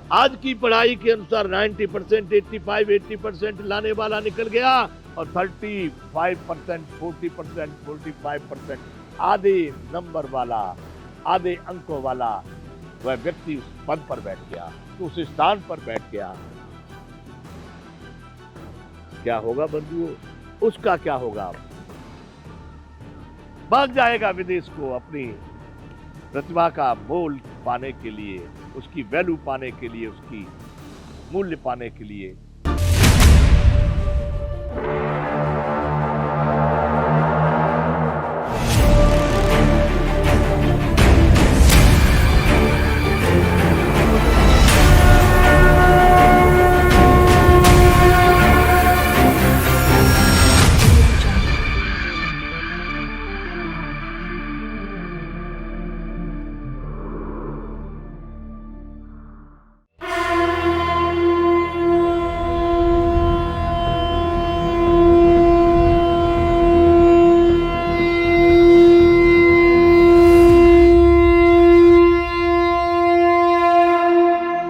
आज की पढ़ाई के अनुसार 90%, 85, 80% लाने वाला निकल गया और 35%, 40%, 45% आधे नंबर वाला, आधे अंकों वाला वह व्यक्ति उस पद पर बैठ गया, तो उस स्थान पर बैठ गया। क्या होगा बंधुओं? उसका क्या होगा? भाग जाएगा विदेश को अपनी प्रतिभा का मोल पाने के लिए, उसकी वैल्यू पाने के लिए, उसकी मूल्य पाने के लिए।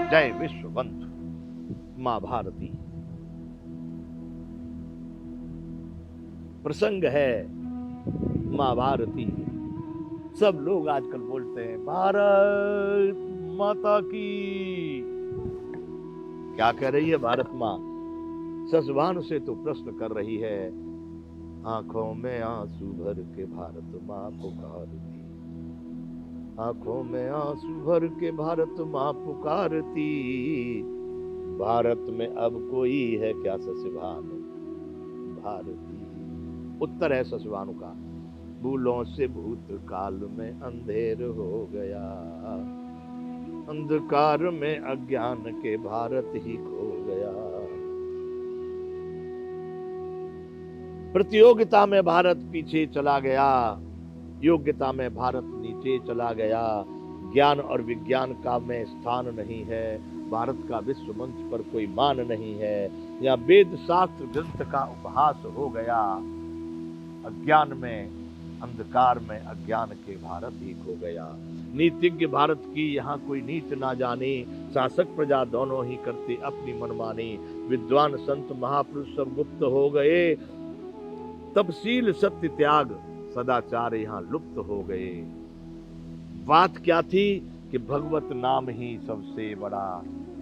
जय विश्वबंधु मां भारती। प्रसंग है मां भारती। सब लोग आजकल बोलते हैं भारत माता की। क्या कह रही है भारत मां? ससभान से तो प्रश्न कर रही है, आंखों में आंसू भर के भारत मां पुकारती, आंखों में आंसू भर के भारत मां पुकारती, भारत में अब कोई है क्या ससभानु भारती। उत्तर है ससभानु का, भूलों से भूतकाल में अंधेर हो गया, अंधकार में अज्ञान के भारत ही खो गया। प्रतियोगिता में भारत पीछे चला गया, योग्यता में भारत नीचे चला गया, ज्ञान और विज्ञान का में स्थान नहीं है, भारत का विश्व मंच पर कोई मान नहीं है, या वेद शास्त्र ग्रंथ का उपहास हो गया, अज्ञान में अंधकार में अज्ञान के भारत ही खो गया। नीतिज्ञ भारत की यहाँ कोई नीत ना जाने, शासक प्रजा दोनों ही करते अपनी मनमानी, विद्वान संत महापुरुष सब गुप्त हो गए, तपसील सत्य त्याग सदाचार यहाँ लुप्त हो गए। बात क्या थी कि भगवत नाम ही सबसे बड़ा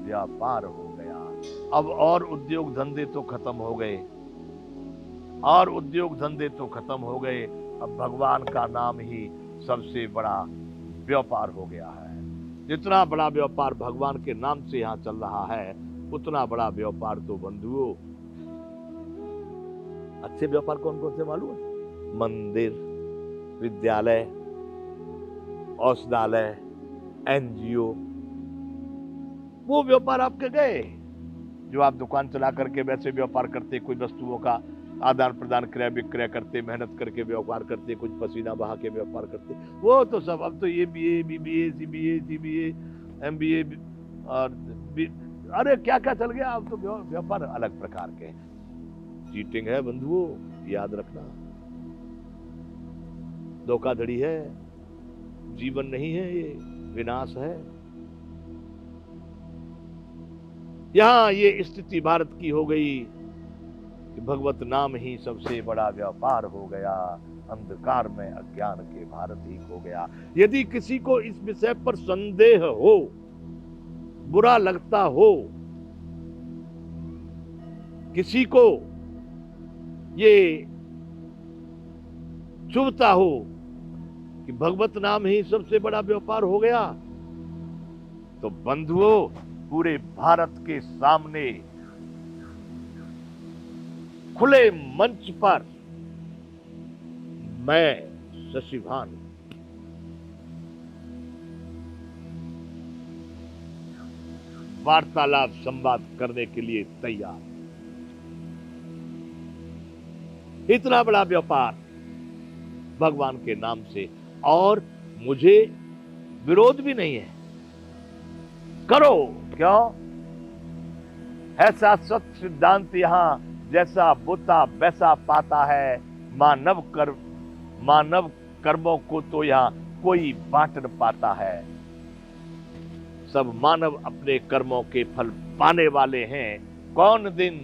व्यापार हो गया। अब और उद्योग धंधे तो खत्म हो गए, और उद्योग धंधे तो खत्म हो गए, अब भगवान का नाम ही सबसे बड़ा व्यापार हो गया है। जितना बड़ा व्यापार भगवान के नाम से यहाँ चल रहा है, उतना बड़ा व्यापार तो बंधुओं, अच्छे व्यापार कौन कौन से मालूम है? मंदिर, विद्यालय, औषधालय, एनजीओ, वो व्यापार आपके गए। जो आप दुकान चला करके वैसे व्यापार करते, कोई वस्तुओं का आदान प्रदान क्रय विक्रय करते, मेहनत करके व्यापार करते, कुछ पसीना बहा के व्यापार करते, वो तो सब अब तो ये BA, BBA, CBA, CBA, MBA और अरे क्या क्या चल गया। अब तो व्यापार अलग प्रकार के हैं। चीटिंग है बंधुओं, याद रखना, धोखाधड़ी है, जीवन नहीं है, ये विनाश है। यहां ये स्थिति भारत की हो गई कि भगवत नाम ही सबसे बड़ा व्यापार हो गया, अंधकार में अज्ञान के भारत ही खो गया। यदि किसी को इस विषय पर संदेह हो, बुरा लगता हो, किसी को ये चुभता हो कि भगवत नाम ही सबसे बड़ा व्यापार हो गया, तो बंधुओं, पूरे भारत के सामने खुले मंच पर मैं शशिभानु वार्तालाप संवाद करने के लिए तैयार। इतना बड़ा व्यापार भगवान के नाम से, और मुझे विरोध भी नहीं है, करो। क्यों? ऐसा सत्य सिद्धांत यहां जैसा बोता वैसा पाता है, मानव कर्मों को तो यहां कोई बांट न पाता है। सब मानव अपने कर्मों के फल पाने वाले हैं। कौन दिन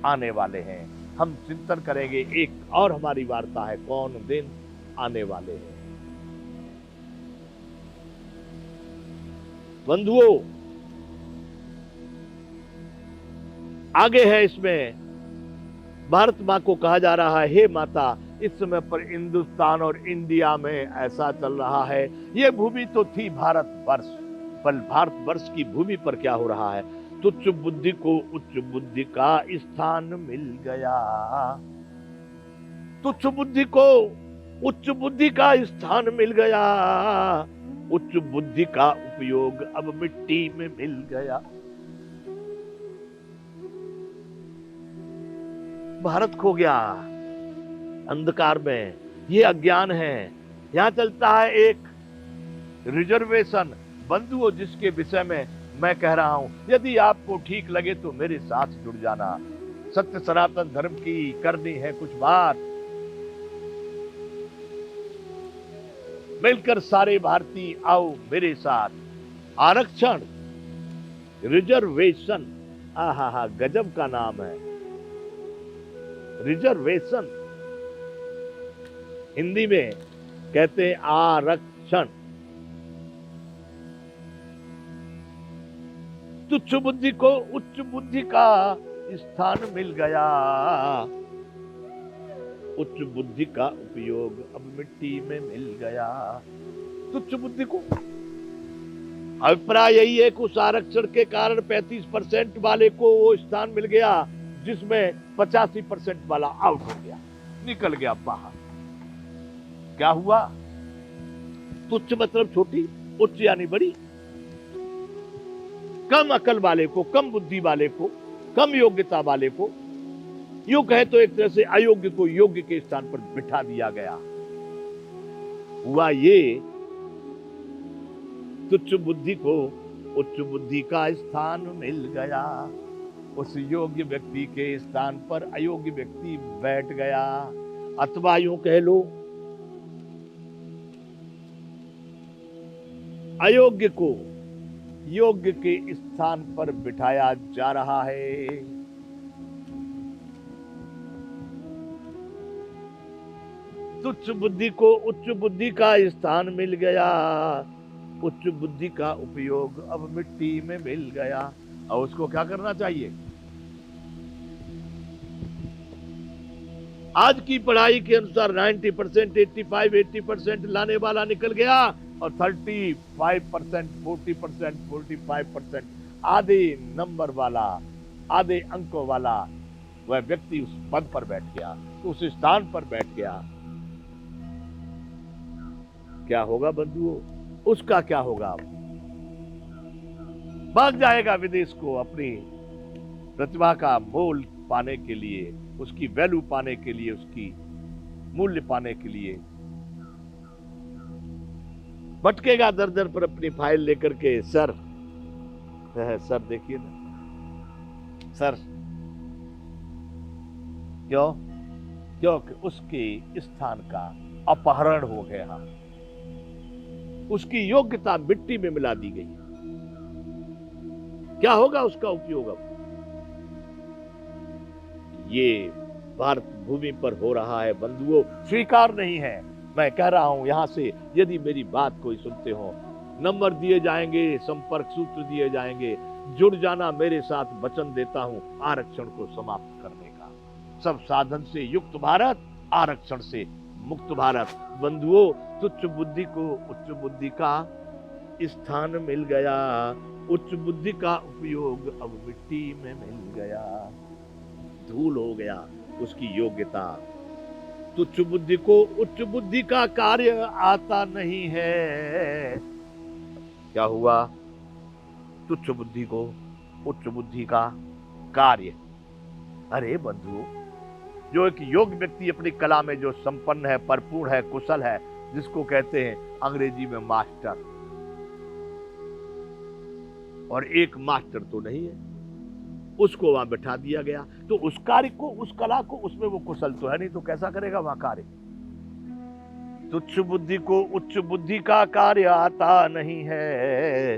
आने वाले हैं, हम चिंतन करेंगे। एक और हमारी वार्ता है, कौन दिन आने वाले हैं। बंधुओं, आगे है इसमें, भारत माँ को कहा जा रहा है, हे माता, इस समय पर हिंदुस्तान और इंडिया में ऐसा चल रहा है। ये भूमि तो थी भारतवर्ष, पर भारतवर्ष की भूमि पर क्या हो रहा है? तुच्छ बुद्धि को उच्च बुद्धि का स्थान मिल गया। तुच्छ बुद्धि को उच्च बुद्धि का स्थान मिल गया। उच्च बुद्धि का उपयोग अब मिट्टी में मिल गया। भारत खो गया अंधकार में, ये अज्ञान है। यहां चलता है एक रिजर्वेशन। बंधुओं, जिसके विषय में मैं कह रहा हूं, यदि आपको ठीक लगे तो मेरे साथ जुड़ जाना। सत्य सनातन धर्म की करनी है कुछ बात, मिलकर सारे भारतीय आओ मेरे साथ। आरक्षण, रिजर्वेशन, आहा गजब का नाम है रिजर्वेशन। हिंदी में कहते हैं आरक्षण। तुच्छ बुद्धि को उच्च बुद्धि का स्थान मिल गया। उच्च बुद्धि का उपयोग अब मिट्टी में मिल गया। तुच्छ बुद्धि को, अभिप्राय यही है कि उस आरक्षण के कारण 35% वाले को वो स्थान मिल गया जिसमें 85% वाला आउट हो गया, निकल गया बाहर। क्या हुआ? तुच्छ मतलब छोटी, उच्च यानी बड़ी। कम अकल वाले को, कम बुद्धि वाले को, कम योग्यता वाले को, यूं कहे तो एक तरह से अयोग्य को योग्य के स्थान पर बिठा दिया गया। हुआ ये, तुच्छ बुद्धि को उच्च बुद्धि का स्थान मिल गया। उस योग्य व्यक्ति के स्थान पर अयोग्य व्यक्ति बैठ गया। अथवा यूं कह लो, अयोग्य को योग्य के स्थान पर बिठाया जा रहा है। तुच्छ बुद्धि को उच्च बुद्धि का स्थान मिल गया। उच्च बुद्धि का उपयोग अब मिट्टी में मिल गया। और उसको क्या करना चाहिए? आज की पढ़ाई के अनुसार 90%, 85, 80% लाने वाला निकल गया और 35%, 40%, 45% आधे नंबर वाला, आधे अंकों वाला वह व्यक्ति उस पद पर बैठ गया, तो उस स्थान पर बैठ गया। क्या होगा बंधुओं? उसका क्या होगा? भाग जाएगा विदेश को अपनी प्रतिभा का मोल पाने के लिए, उसकी वैल्यू पाने के लिए, उसकी मूल्य पाने के लिए भटकेगा दर दर पर अपनी फाइल लेकर के। सर देखिए ना सर, क्योंकि उसके स्थान का अपहरण हो गया, उसकी योग्यता मिट्टी में मिला दी गई। क्या होगा उसका उपयोग? अब ये भारत भूमि पर हो रहा है बंधुओं, स्वीकार नहीं है। मैं कह रहा हूं यहां से, यदि मेरी बात कोई सुनते हो, नंबर दिए जाएंगे, संपर्क सूत्र दिए जाएंगे, जुड़ जाना मेरे साथ। वचन देता हूं आरक्षण को समाप्त करने का। सब साधन से युक्त भारत, आरक्षण से मुक्त भारत। बंधुओं, तुच्छ बुद्धि को उच्च बुद्धि का स्थान मिल गया। उच्च बुद्धि का उपयोग अब मिट्टी में मिल गया, धूल हो गया उसकी योग्यता। तुच्छ बुद्धि को उच्च बुद्धि का कार्य आता नहीं है। क्या हुआ? तुच्छ बुद्धि को उच्च बुद्धि का कार्य। अरे बंधुओं, जो एक योग्य व्यक्ति अपनी कला में जो संपन्न है, परिपूर्ण है, कुशल है, जिसको कहते हैं अंग्रेजी में मास्टर, और एक मास्टर तो नहीं है, उसको वहां बैठा दिया गया। तो उस कार्य को, उस कला को, उसमें वो कुशल तो है नहीं, तो कैसा करेगा वहां कार्य? तुच्छ बुद्धि को उच्च बुद्धि का कार्य आता नहीं है।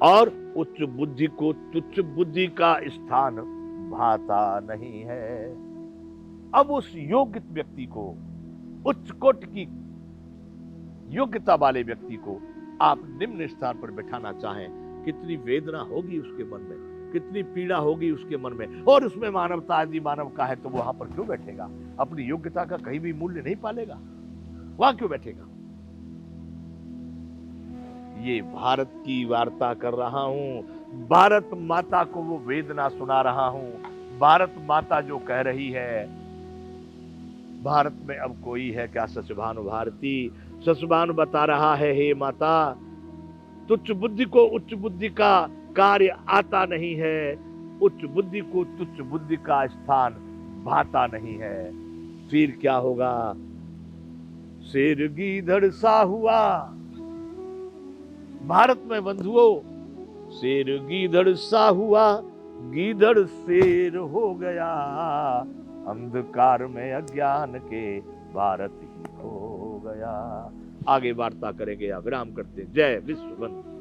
और उच्च बुद्धि को तुच्छ बुद्धि का स्थान भाता नहीं है। अब उस योग्य व्यक्ति को, उच्च कोटि की योग्यता वाले व्यक्ति को आप निम्न स्थान पर बैठाना चाहें, कितनी वेदना होगी उसके मन में, कितनी पीड़ा होगी उसके मन में। और उसमें मानवता यदि मानव का है तो वहां पर क्यों बैठेगा? अपनी योग्यता का कहीं भी मूल्य नहीं पालेगा, वहां क्यों बैठेगा? ये भारत की वार्ता कर रहा हूं, भारत माता को वो वेदना सुना रहा हूं। भारत माता जो कह रही है, भारत में अब कोई है क्या सचभानु भारती? सचभानु बता रहा है, हे माता, तुच्छ बुद्धि को उच्च बुद्धि का कार्य आता नहीं है, उच्च बुद्धि को तुच्छ बुद्धि का स्थान भाता नहीं है। फिर क्या होगा? शेर गीदड़ सा हुआ। भारत में बंधुओं, शेर गीदड़ सा हुआ, गीदड़ शेर हो गया, अंधकार में अज्ञान के भारत ही खो गया। आगे वार्ता करेंगे या विराम करते हैं। जय विश्व बंधु।